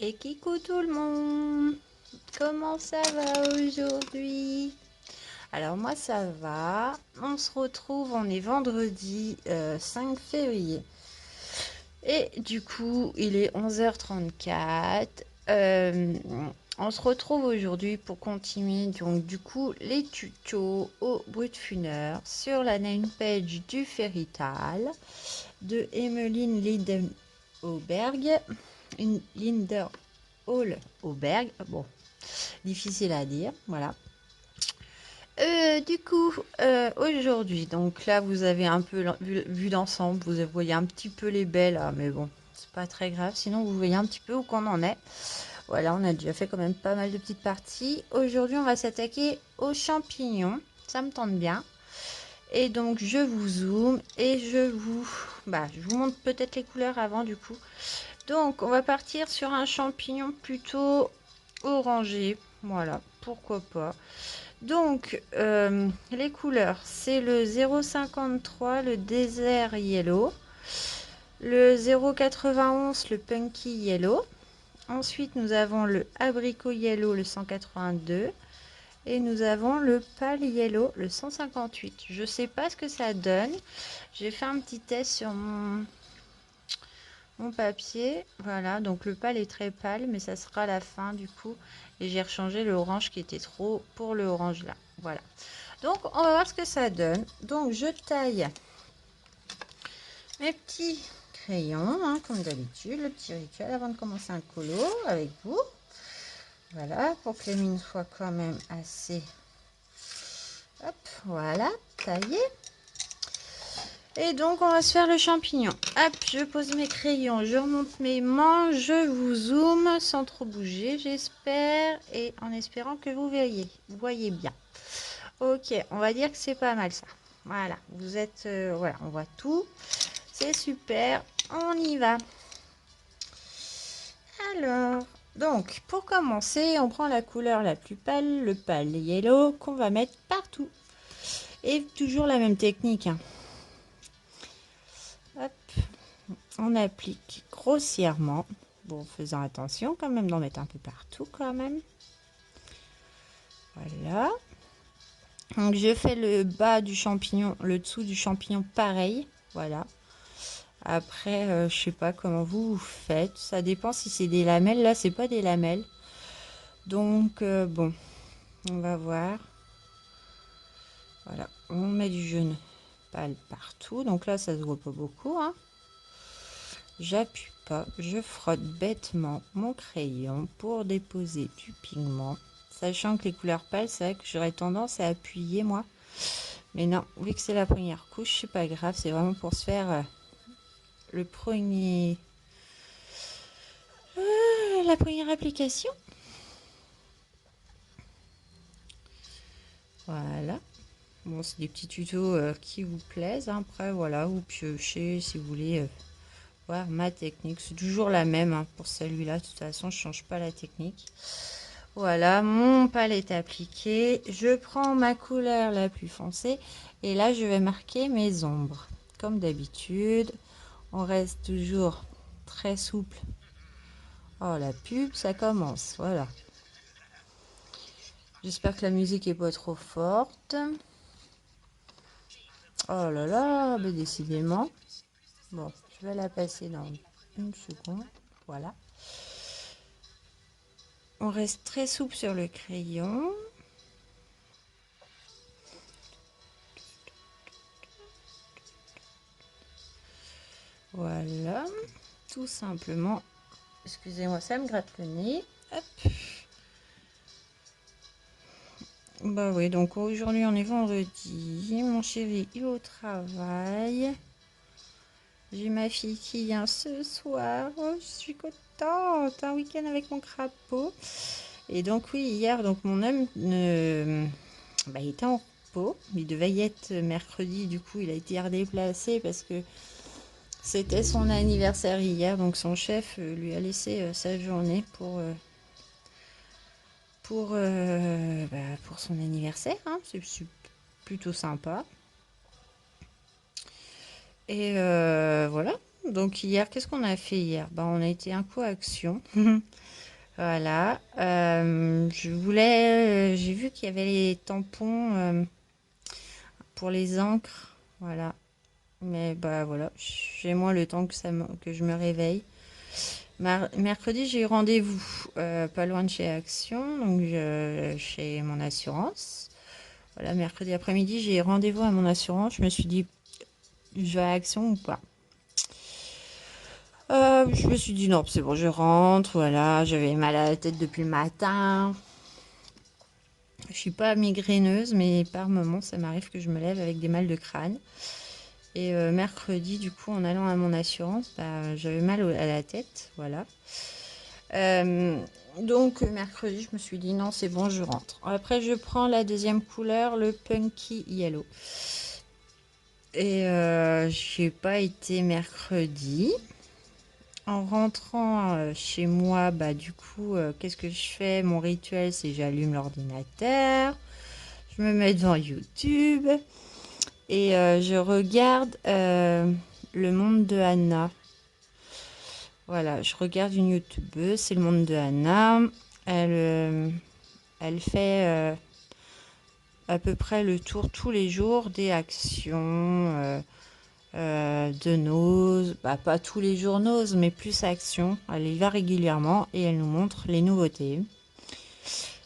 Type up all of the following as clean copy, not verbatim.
Et Kikou tout le monde, comment ça va aujourd'hui? Alors moi ça va, on se retrouve, on est vendredi 5 février. Et du coup il est 11h34. On se retrouve aujourd'hui pour continuer donc du coup les tutos au Brutfunner sur la page du Fairytale de Emmeline Lindenauberg. Une Hall Auberg. Bon, difficile à dire, voilà. Du coup, aujourd'hui, donc là, vous avez un peu vu d'ensemble, vous voyez un petit peu les baies là, mais bon, c'est pas très grave. Sinon, vous voyez un petit peu où qu'on en est. Voilà, on a déjà fait quand même pas mal de petites parties. Aujourd'hui, on va s'attaquer aux champignons. Ça me tente bien. Et donc, je vous zoome et je vous montre peut-être les couleurs avant du coup. Donc, on va partir sur un champignon plutôt orangé. Voilà, pourquoi pas. Donc, les couleurs, c'est le 0,53, le Desert Yellow, le 0,91, le Punky Yellow. Ensuite, nous avons le Abricot Yellow, le 182. Et nous avons le Pale Yellow, le 158. Je sais pas ce que ça donne. J'ai fait un petit test sur mon papier. Voilà, donc le pâle est très pâle, mais ça sera à la fin du coup. Et j'ai rechangé le orange qui était trop pour le orange là. Voilà. Donc on va voir ce que ça donne. Donc je taille mes petits crayons, hein, comme d'habitude, le petit rituel avant de commencer un colo avec vous. Voilà, pour que les mines soient quand même assez... Hop, voilà, taillé. Et donc, on va se faire le champignon. Hop, je pose mes crayons, je remonte mes mains, je vous zoome sans trop bouger, j'espère. Et en espérant que vous voyez bien. Ok, on va dire que c'est pas mal ça. Voilà, vous êtes... voilà, on voit tout. C'est super, on y va. Alors, donc, pour commencer, on prend la couleur la plus pâle, le pâle yellow, qu'on va mettre partout. Et toujours la même technique, hein. Hop, on applique grossièrement, bon, faisant attention quand même d'en mettre un peu partout quand même. Voilà. Donc je fais le bas du champignon, le dessous du champignon pareil. Voilà. Après, je sais pas comment vous faites. Ça dépend si c'est des lamelles. Là, c'est pas des lamelles. Donc bon, on va voir. Voilà. On met du jaune pâle partout. Donc là, ça se voit pas beaucoup, hein. J'appuie pas, je frotte bêtement mon crayon pour déposer du pigment. Sachant que les couleurs pâles, c'est vrai que j'aurais tendance à appuyer moi. Mais non, vu que c'est la première couche, c'est pas grave, c'est vraiment pour se faire le premier... la première application. Voilà. Bon, c'est des petits tutos qui vous plaisent. Hein. Après, voilà, vous piochez si vous voulez voir ma technique. C'est toujours la même hein, pour celui-là. De toute façon, je change pas la technique. Voilà, mon palette appliqué. Je prends ma couleur la plus foncée et là, je vais marquer mes ombres. Comme d'habitude, on reste toujours très souple. Oh, la pub, ça commence. Voilà. J'espère que la musique est pas trop forte. Oh là là, mais décidément. Bon, je vais la passer dans une seconde. Voilà. On reste très souple sur le crayon. Voilà. Tout simplement. Excusez-moi, ça me gratte le nez. Hop. Bah oui, donc aujourd'hui on est vendredi. Mon chéri est au travail. J'ai ma fille qui vient ce soir. Oh, je suis contente. Un week-end avec mon crapaud. Et donc oui, hier, donc mon homme il était en repos. Il devait y être mercredi. Du coup, il a été redéplacé parce que c'était son anniversaire hier. Donc son chef lui a laissé sa journée pour son anniversaire. Hein. C'est plutôt sympa. Et voilà. Donc hier, qu'est-ce qu'on a fait hier? Bah, on a été un coup à Action. Voilà. J'ai vu qu'il y avait les tampons pour les encres. Voilà. Mais bah voilà, j'ai moins le temps que je me réveille. Mercredi, j'ai eu rendez-vous pas loin de chez Action, donc chez mon assurance. Voilà, mercredi après-midi, j'ai rendez-vous à mon assurance. Je me suis dit, je vais à Action ou pas? Je me suis dit non, c'est bon, je rentre. Voilà, j'avais mal à la tête depuis le matin. Je suis pas migraineuse, mais par moments, ça m'arrive que je me lève avec des mal de crâne. Et mercredi, du coup, en allant à mon assurance, bah, j'avais mal à la tête, voilà. Euh, donc mercredi, je me suis dit non, c'est bon, je rentre. Après, je prends la deuxième couleur, le Punky Yellow. Et j'ai pas été mercredi. En rentrant chez moi, bah du coup, qu'est-ce que je fais? Mon rituel, c'est j'allume l'ordinateur, je me mets devant YouTube et je regarde le monde de Anna. Voilà, je regarde une youtubeuse, c'est le monde de Anna. Elle fait à peu près le tour tous les jours des actions de Nose. Bah, pas tous les jours Nose, mais plus actions. Elle y va régulièrement et elle nous montre les nouveautés.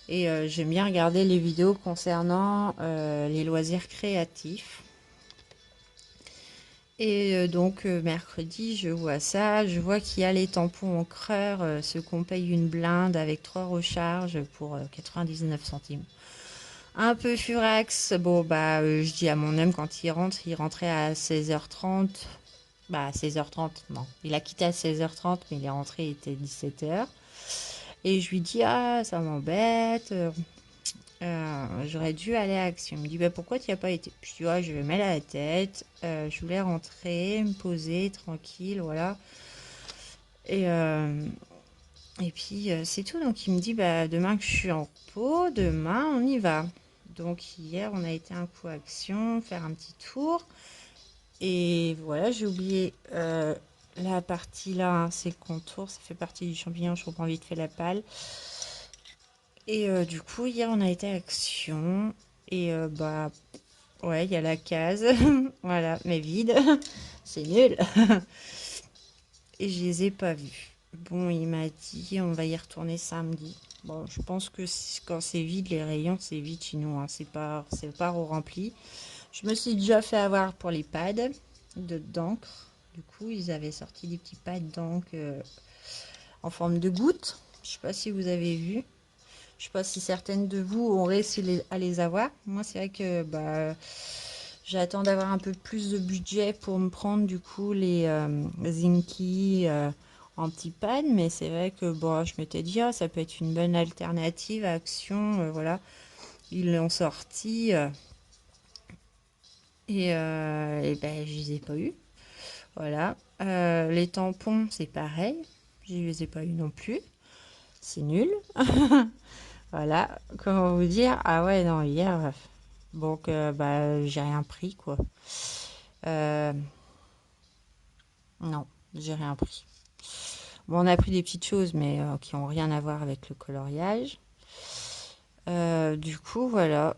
Et j'aime bien regarder les vidéos concernant les loisirs créatifs. Et donc mercredi, je vois ça, je vois qu'il y a les tampons encreurs, ceux qu'on paye une blinde avec 3 recharges pour 99 centimes. Un peu furax, bon bah je dis à mon homme quand il rentrait à 16h30. Bah à 16h30, non. Il a quitté à 16h30, mais il est rentré, il était 17h. Et je lui dis, ah ça m'embête, j'aurais dû aller à Action. Il me dit, bah, pourquoi tu n'y as pas été? Je dis, ouais, je vais mettre à la tête. Je voulais rentrer, me poser tranquille, voilà. Et, euh, et puis, c'est tout. Donc, il me dit, bah, demain que je suis en repos, demain, on y va. Donc, hier, on a été un coup à Action, faire un petit tour. Et voilà, j'ai oublié la partie là, hein, c'est le contour, ça fait partie du champignon, je reprends vite fait la palle. Et du coup, hier, on a été à Action. Et bah, ouais, il y a la case. Voilà, mais vide. C'est nul. Et je les ai pas vus. Bon, il m'a dit, on va y retourner samedi. Bon, je pense que quand c'est vide, les rayons, c'est vide chez nous, hein. C'est pas rempli. Je me suis déjà fait avoir pour les pads d'encre. Du coup, ils avaient sorti des petits pads d'encre en forme de gouttes. Je sais pas si vous avez vu. Je sais pas si certaines de vous ont réussi à les avoir. Moi, c'est vrai que bah, j'attends d'avoir un peu plus de budget pour me prendre du coup les Zinky en petit pad. Mais c'est vrai que bon, je m'étais dit, ah, ça peut être une bonne alternative à Action. Voilà, ils l'ont sorti et ben, je les ai pas eu. Voilà. Les tampons, c'est pareil. Je les ai pas eu non plus. C'est nul. Voilà, comment vous dire? Ah ouais, non, hier, donc bah, j'ai rien pris, quoi. Euh, non, j'ai rien pris. Bon, on a pris des petites choses, mais qui ont rien à voir avec le coloriage. Du coup, voilà.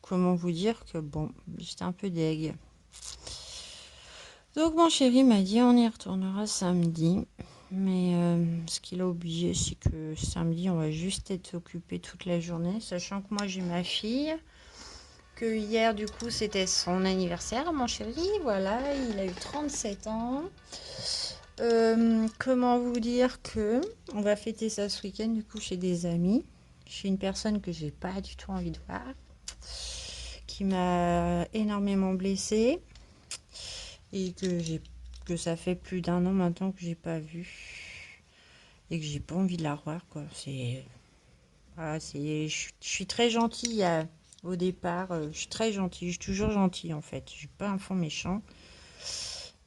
Comment vous dire que, bon, j'étais un peu deg. Donc, mon chéri m'a dit, on y retournera samedi. Mais ce qu'il a oublié, c'est que samedi, on va juste être occupé toute la journée, sachant que moi, j'ai ma fille. Que hier, du coup, c'était son anniversaire, mon chéri. Voilà, il a eu 37 ans. Comment vous dire que on va fêter ça ce week-end, du coup, chez des amis. Chez une personne que j'ai pas du tout envie de voir. Qui m'a énormément blessée. Et que ça fait plus d'un an maintenant que j'ai pas vu. Et que j'ai pas envie de la revoir, quoi. Voilà, je suis très gentille au départ. Je suis très gentille. Je suis toujours gentille, en fait. Je suis pas un fond méchant.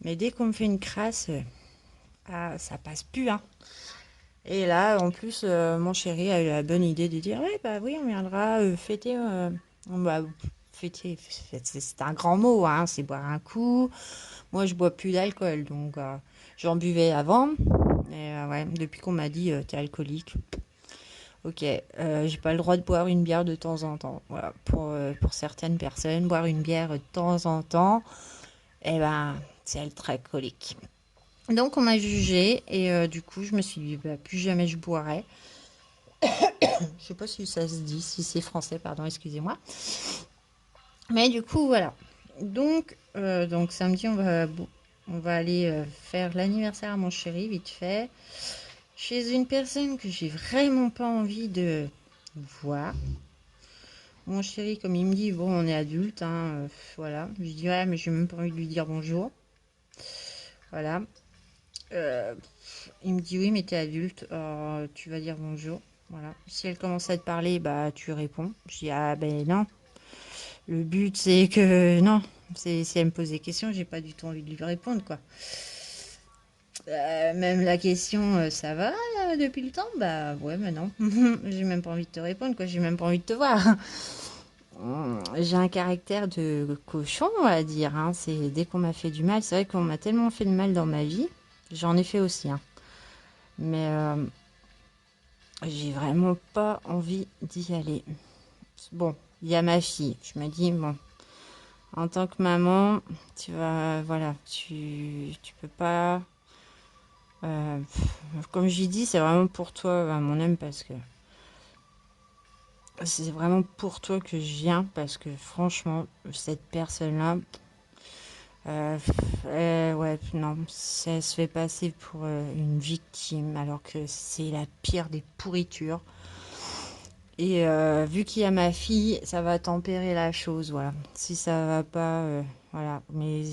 Mais dès qu'on me fait une crasse, ah, ça passe plus, hein. Et là, en plus, mon chéri a eu la bonne idée de dire, ouais, bah oui, on viendra fêter. fêter, c'est un grand mot, hein, c'est boire un coup. Moi, je bois plus d'alcool, donc j'en buvais avant. Et ouais, depuis qu'on m'a dit t'es alcoolique, ok, j'ai pas le droit de boire une bière de temps en temps. Voilà, pour certaines personnes, boire une bière de temps en temps, eh ben, c'est être alcoolique. Donc on m'a jugé et du coup je me suis dit bah, plus jamais je boirai. Je sais pas si ça se dit, si c'est français, pardon, excusez-moi. Mais du coup voilà. Donc samedi on va aller faire l'anniversaire à mon chéri vite fait. Chez une personne que j'ai vraiment pas envie de voir. Mon chéri, comme il me dit, bon, on est adulte, hein, voilà. Je lui dis, ouais, mais j'ai même pas envie de lui dire bonjour. Voilà. Euh, il me dit, oui, mais t'es adulte, tu vas dire bonjour. Voilà. Si elle commence à te parler, bah, tu réponds. Je dis, ah, ben non. Le but, c'est que, non. Si elle me pose des questions, j'ai pas du tout envie de lui répondre, quoi. Même la question, ça va là, depuis le temps? Bah, ouais, mais non. J'ai même pas envie de te répondre, quoi. J'ai même pas envie de te voir. J'ai un caractère de cochon, on va dire. Hein. C'est dès qu'on m'a fait du mal, c'est vrai qu'on m'a tellement fait de mal dans ma vie. J'en ai fait aussi, hein. Mais j'ai vraiment pas envie d'y aller. Bon, il y a ma fille. Je me dis, bon, en tant que maman, tu vas, voilà, tu peux pas. Comme j'ai dit, c'est vraiment pour toi, mon âme, parce que c'est vraiment pour toi que je viens, parce que franchement, cette personne-là, ouais, non, ça se fait passer pour une victime, alors que c'est la pire des pourritures. Et vu qu'il y a ma fille, ça va tempérer la chose, voilà. Si ça va pas, voilà. Mais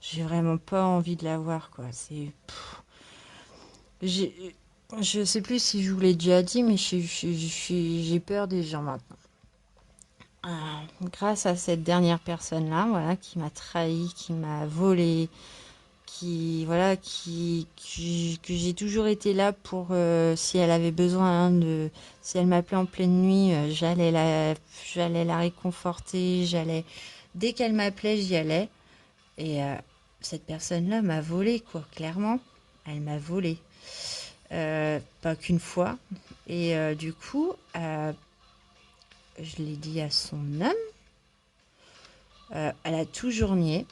j'ai vraiment pas envie de la voir, quoi. J'ai, je sais plus si je vous l'ai déjà dit, mais j'ai peur des gens maintenant. Grâce à cette dernière personne-là, voilà, qui m'a trahi, qui m'a volé, qui voilà que j'ai toujours été là pour si elle avait besoin si elle m'appelait en pleine nuit j'allais la réconforter, j'allais dès qu'elle m'appelait j'y allais et cette personne-là m'a volé quoi, clairement elle m'a volé. Pas qu'une fois et du coup je l'ai dit à son homme. Elle a toujours nié.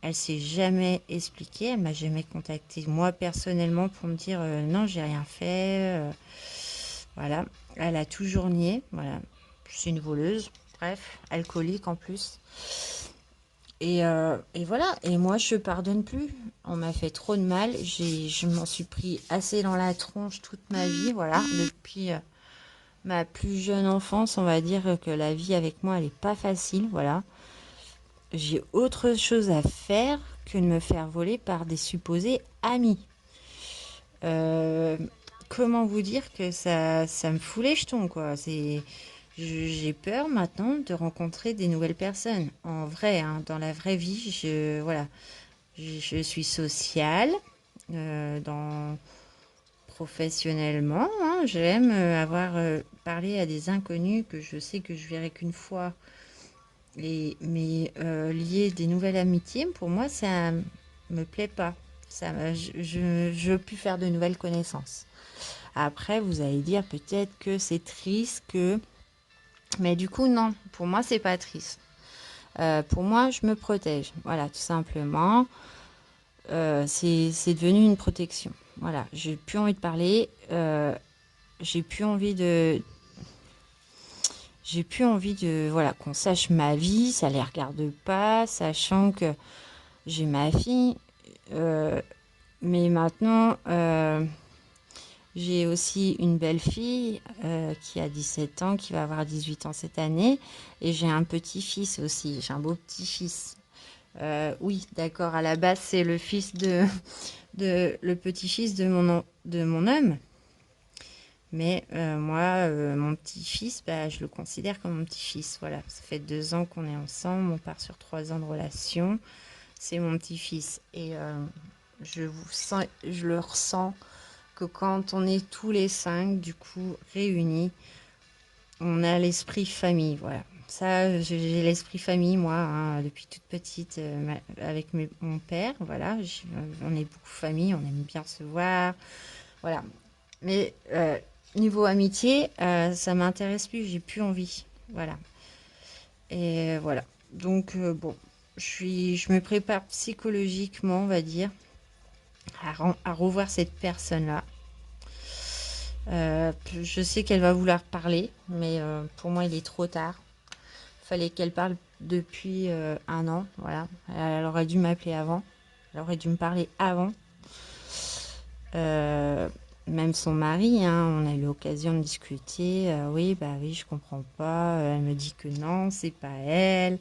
Elle s'est jamais expliquée. Elle m'a jamais contacté moi personnellement pour me dire non, j'ai rien fait. Voilà. Elle a toujours nié. Voilà. C'est une voleuse. Bref, alcoolique en plus. Et voilà. Et moi, je pardonne plus. On m'a fait trop de mal. Je m'en suis pris assez dans la tronche toute ma vie. Voilà. Depuis ma plus jeune enfance, on va dire que la vie avec moi, elle est pas facile. Voilà. J'ai autre chose à faire que de me faire voler par des supposés amis. Euh, Comment vous dire que ça me fout les jetons, quoi. J'ai peur maintenant de rencontrer des nouvelles personnes. En vrai, hein, dans la vraie vie, voilà, je suis sociale, professionnellement, hein, j'aime avoir parlé à des inconnus que je sais que je verrai qu'une fois mais lier des nouvelles amitiés, pour moi, ça me plaît pas. Je veux plus faire de nouvelles connaissances. Après, vous allez dire peut-être que c'est triste, mais du coup, non. Pour moi, c'est pas triste. Pour moi, je me protège. Voilà, tout simplement. C'est devenu une protection. Voilà, j'ai plus envie de parler. J'ai plus envie de, voilà, qu'on sache ma vie, ça les regarde pas, sachant que j'ai ma fille, euh, mais maintenant j'ai aussi une belle fille qui a 17 ans, qui va avoir 18 ans cette année, et j'ai un petit-fils aussi, j'ai un beau petit-fils. Oui, d'accord, à la base c'est le fils le petit-fils de mon homme. Mais moi, mon petit-fils, bah, je le considère comme mon petit-fils. Voilà, ça fait 2 ans qu'on est ensemble, on part sur 3 ans de relation. C'est mon petit-fils. Et je le ressens que quand on est tous les 5, du coup, réunis, on a l'esprit famille. Voilà. ça, j'ai l'esprit famille, moi, hein, depuis toute petite, avec mon père, voilà. On est beaucoup famille, on aime bien se voir, voilà. Mais niveau amitié, ça m'intéresse plus, j'ai plus envie, voilà. Et voilà. Donc, bon, je me prépare psychologiquement, on va dire, à revoir cette personne-là. Je sais qu'elle va vouloir parler, mais pour moi, il est trop tard. Fallait qu'elle parle depuis 1 an, voilà. Elle aurait dû m'appeler avant. Elle aurait dû me parler avant. Euh, Même son mari, hein, on a eu l'occasion de discuter. Oui, bah oui, je comprends pas. Elle me dit que non, c'est pas elle.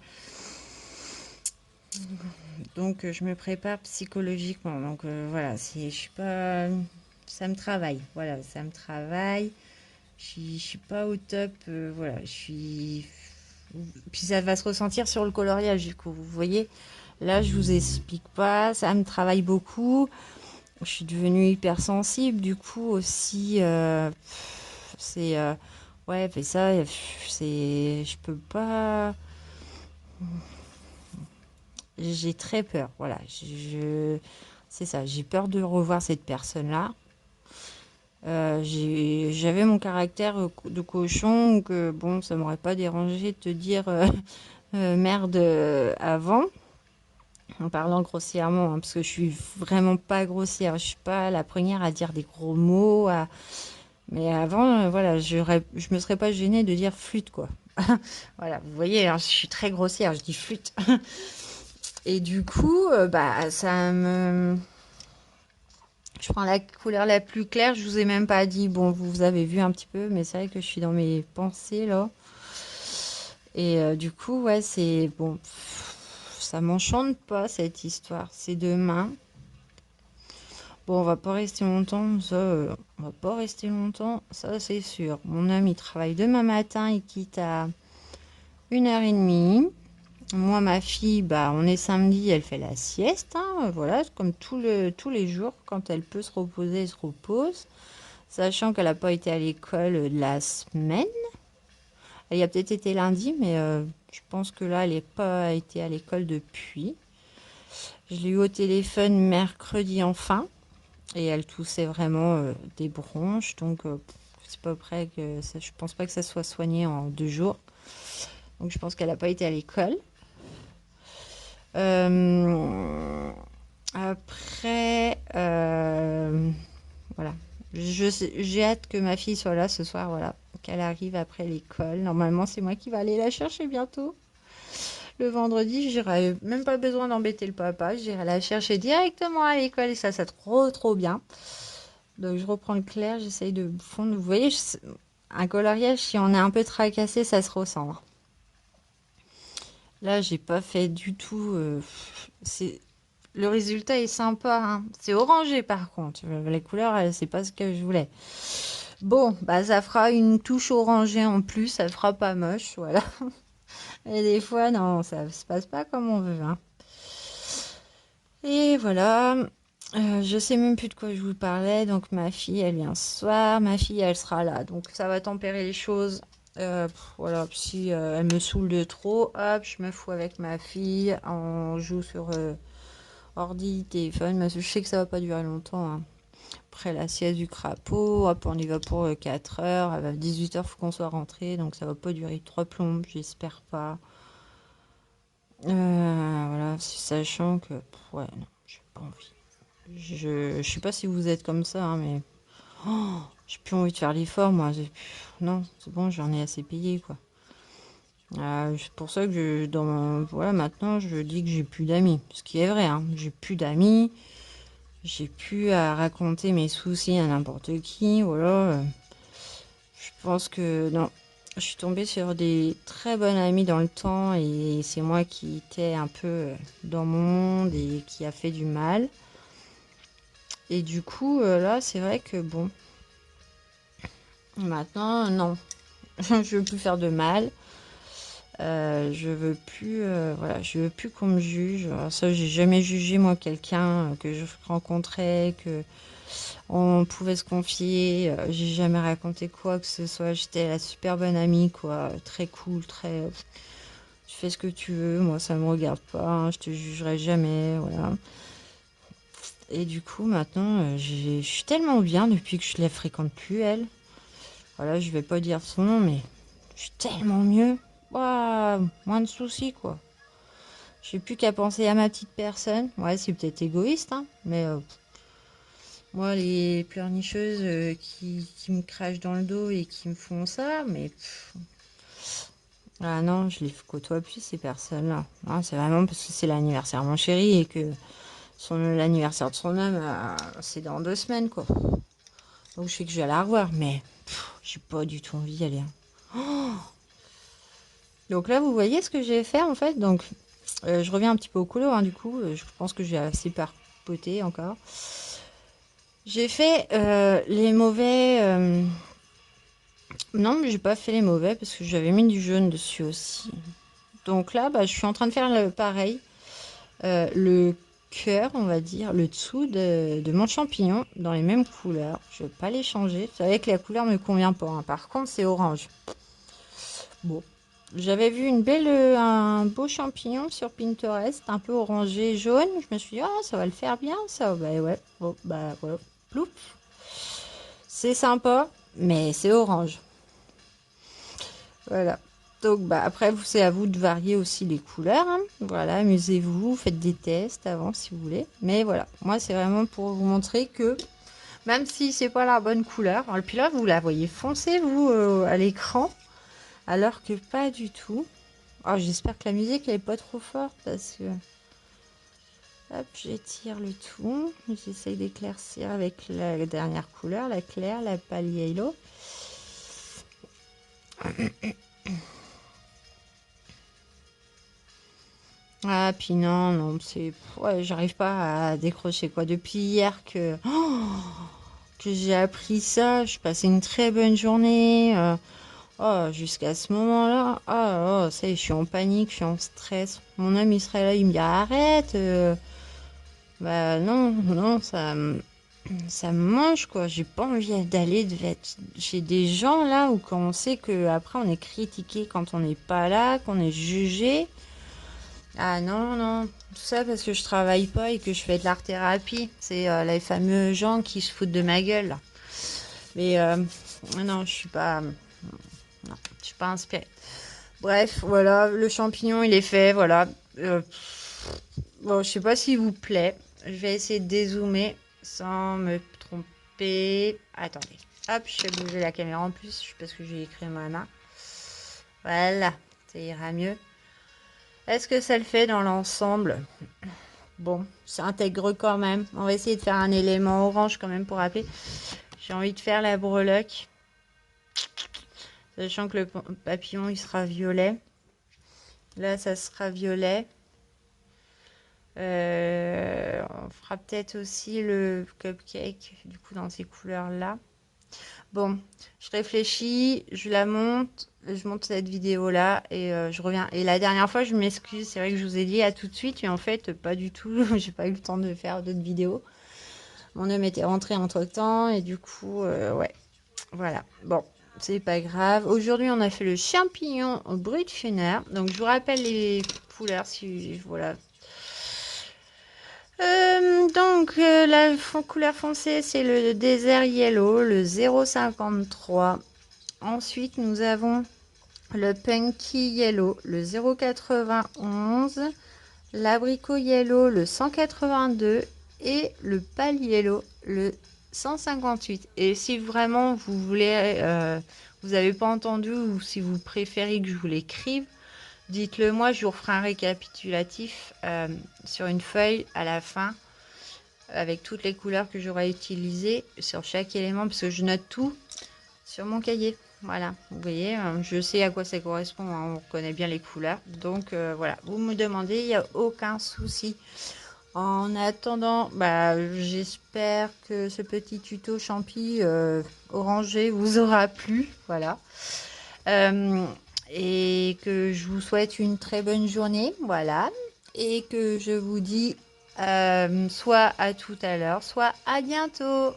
Donc, je me prépare psychologiquement. Donc, voilà, je suis pas, ça me travaille. Voilà, ça me travaille. Je suis pas au top. Voilà, je suis. Puis ça va se ressentir sur le coloriage, du coup. Vous voyez, là, je vous explique pas. Ça me travaille beaucoup. Je suis devenue hypersensible, du coup aussi. C'est ouais, mais ça, c'est, je peux pas. J'ai très peur. Voilà, c'est ça. J'ai peur de revoir cette personne-là. J'avais mon caractère de cochon, donc bon, ça m'aurait pas dérangé de te dire merde avant, en parlant grossièrement, hein, parce que je suis vraiment pas grossière. Je suis pas la première à dire des gros mots. Mais avant, voilà, je me serais pas gênée de dire flûte, quoi. Voilà, vous voyez, hein, je suis très grossière, je dis flûte. Et du coup, bah, je prends la couleur la plus claire. Je vous ai même pas dit. Bon, vous avez vu un petit peu, mais c'est vrai que je suis dans mes pensées là. Et du coup, ouais, c'est bon. Ça m'enchante pas cette histoire. C'est demain. Bon, on va pas rester longtemps. Ça, on va pas rester longtemps. Ça, c'est sûr. Mon homme, il travaille demain matin. Il quitte à 1h30. Moi, ma fille, bah, on est samedi, elle fait la sieste, hein, voilà, comme tous les jours, quand elle peut se reposer, elle se repose, sachant qu'elle n'a pas été à l'école de la semaine. Elle y a peut-être été lundi, mais je pense que là, elle n'a pas été à l'école depuis. Je l'ai eu au téléphone mercredi enfin, et elle toussait vraiment des bronches, donc c'est pas près que je pense pas que ça soit soigné en 2 jours. Donc je pense qu'elle n'a pas été à l'école. Euh, Après, voilà. J'ai hâte que ma fille soit là ce soir, voilà. Qu'elle arrive après l'école. Normalement, c'est moi qui vais aller la chercher bientôt. Le vendredi, j'aurai même pas besoin d'embêter le papa. J'irai la chercher directement à l'école et ça, c'est trop, trop bien. Donc, je reprends le clair, j'essaye de fondre. Vous voyez, un coloriage, si on est un peu tracassé, ça se ressent, hein. Là, j'ai pas fait du tout. C'est Le résultat est sympa, hein. C'est orangé par contre. Les couleurs, c'est pas ce que je voulais. Bon, bah ça fera une touche orangée en plus, ça fera pas moche, voilà. Et des fois, non, ça se passe pas comme on veut, hein. Et voilà. Je sais même plus de quoi je vous parlais. Donc ma fille, elle vient ce soir. Ma fille, elle sera là. Donc ça va tempérer les choses. Voilà, si elle me saoule de trop, hop, je me fous avec ma fille. On joue sur ordi, téléphone, mais je sais que ça va pas durer longtemps, hein. Après la sieste du crapaud, hop, on y va pour 4 heures. À 18 heures, faut qu'on soit rentré, donc ça va pas durer 3 plombes, j'espère pas. Voilà, sachant que, ouais, non, j'ai pas envie. Je sais pas si vous êtes comme ça, hein, mais j'ai plus envie de faire l'effort, moi. Non, c'est bon, j'en ai assez payé, quoi. C'est pour ça que voilà, maintenant, je dis que j'ai plus d'amis. Ce qui est vrai, hein, j'ai plus d'amis. J'ai pu à raconter mes soucis à n'importe qui. Voilà. Je pense que non. Je suis tombée sur des très bonnes amies dans le temps et c'est moi qui étais un peu dans mon monde et qui a fait du mal. Et du coup, là, c'est vrai que bon, maintenant, non. Je veux plus faire de mal. Je veux plus, voilà, je veux plus qu'on me juge. Alors ça, j'ai jamais jugé moi quelqu'un que je rencontrais, que On pouvait se confier. J'ai jamais raconté quoi que ce soit. J'étais la super bonne amie, quoi. Très cool, très. Tu fais ce que tu veux. Moi, ça me regarde pas. Hein, je te jugerai jamais. Voilà. Et du coup, maintenant, je suis tellement bien depuis que je la fréquente plus, elle. Voilà, je vais pas dire son nom, mais je suis tellement mieux. Ouah, moins de soucis, quoi. J'ai plus qu'à penser à ma petite personne. Ouais, c'est peut-être égoïste, hein, mais moi, les pleurnicheuses qui me crachent dans le dos et qui me font ça, mais ah non, je les côtoie plus, ces personnes-là. Non, c'est vraiment parce que c'est l'anniversaire de mon chéri et que l'anniversaire de son homme, c'est dans 2 semaines, quoi. Donc je sais que je vais la revoir, mais j'ai pas du tout envie d'y aller. Hein. Donc là, vous voyez ce que j'ai fait en fait. Donc je reviens un petit peu au couleur, hein, du coup. Je pense que j'ai assez papoté encore. J'ai fait les mauvais. Non, mais j'ai pas fait les mauvais parce que j'avais mis du jaune dessus aussi. Donc là, bah, je suis en train de faire le pareil. Le cœur, on va dire, le dessous de mon champignon dans les mêmes couleurs. Je vais pas les changer. Vous savez que la couleur me convient pas. Hein. Par contre, c'est orange. Bon. J'avais vu un beau champignon sur Pinterest, un peu orangé jaune. Je me suis dit, ah, ça va le faire bien, ça. Bah ouais. Bon, bah voilà. Ploup. C'est sympa, mais c'est orange. Voilà. Donc bah après, c'est à vous de varier aussi les couleurs. Hein. Voilà, amusez-vous, faites des tests avant si vous voulez. Mais voilà, moi c'est vraiment pour vous montrer que même si c'est pas la bonne couleur, et puis là vous la voyez foncée vous à l'écran, alors que pas du tout. Oh, j'espère que la musique elle est pas trop forte parce que hop, j'étire le tout. J'essaye d'éclaircir avec la dernière couleur, la claire, la pâle yellow. Ah, puis non, non, c'est. Ouais, j'arrive pas à décrocher quoi. Depuis hier que j'ai appris ça, je passais une très bonne journée. Oh, jusqu'à ce moment-là, oh, ça y est, je suis en panique, je suis en stress. Mon homme, il serait là, il me dit arrête. Bah non, non, ça me mange quoi. J'ai pas envie d'aller chez des gens là où quand on sait que après on est critiqué quand on n'est pas là, qu'on est jugé. Ah non, non, tout ça parce que je travaille pas et que je fais de l'art thérapie. C'est les fameux gens qui se foutent de ma gueule. Là. Mais non, je suis pas inspirée. Bref, voilà, le champignon il est fait, voilà. Bon, je sais pas s'il vous plaît. Je vais essayer de dézoomer sans me tromper. Attendez. Hop, je fais bouger la caméra en plus parce que j'ai écrit ma main. Voilà, ça ira mieux. Est-ce que ça le fait dans l'ensemble? Bon, ça intègre quand même. On va essayer de faire un élément orange quand même pour rappeler. J'ai envie de faire la breloque. Sachant que le papillon, il sera violet. Là, ça sera violet. On fera peut-être aussi le cupcake, du coup, dans ces couleurs-là. Bon, je réfléchis, je la monte, je monte cette vidéo-là et je reviens. Et la dernière fois, je m'excuse, c'est vrai que je vous ai dit à tout de suite, mais en fait, pas du tout. J'ai pas eu le temps de faire d'autres vidéos. Mon homme était rentré entre-temps et du coup, ouais, voilà. Bon, c'est pas grave. Aujourd'hui, on a fait le champignon au brut funèbre. Donc, je vous rappelle les couleurs si, voilà. La couleur foncée, c'est le désert yellow, le 0,53. Ensuite, nous avons le punky yellow, le 0,91. L'abricot yellow, le 182. Et le pâle yellow, le 158. Et si vraiment vous voulez, vous n'avez pas entendu ou si vous préférez que je vous l'écrive, dites-le moi, je vous referai un récapitulatif sur une feuille à la fin avec toutes les couleurs que j'aurai utilisées sur chaque élément parce que je note tout sur mon cahier. Voilà, vous voyez, je sais à quoi ça correspond, hein, on connaît bien les couleurs. Donc voilà, vous me demandez, il n'y a aucun souci. En attendant, bah, j'espère que ce petit tuto champi orangé vous aura plu. Voilà. Et que je vous souhaite une très bonne journée. Voilà. Et que je vous dis soit à tout à l'heure, soit à bientôt.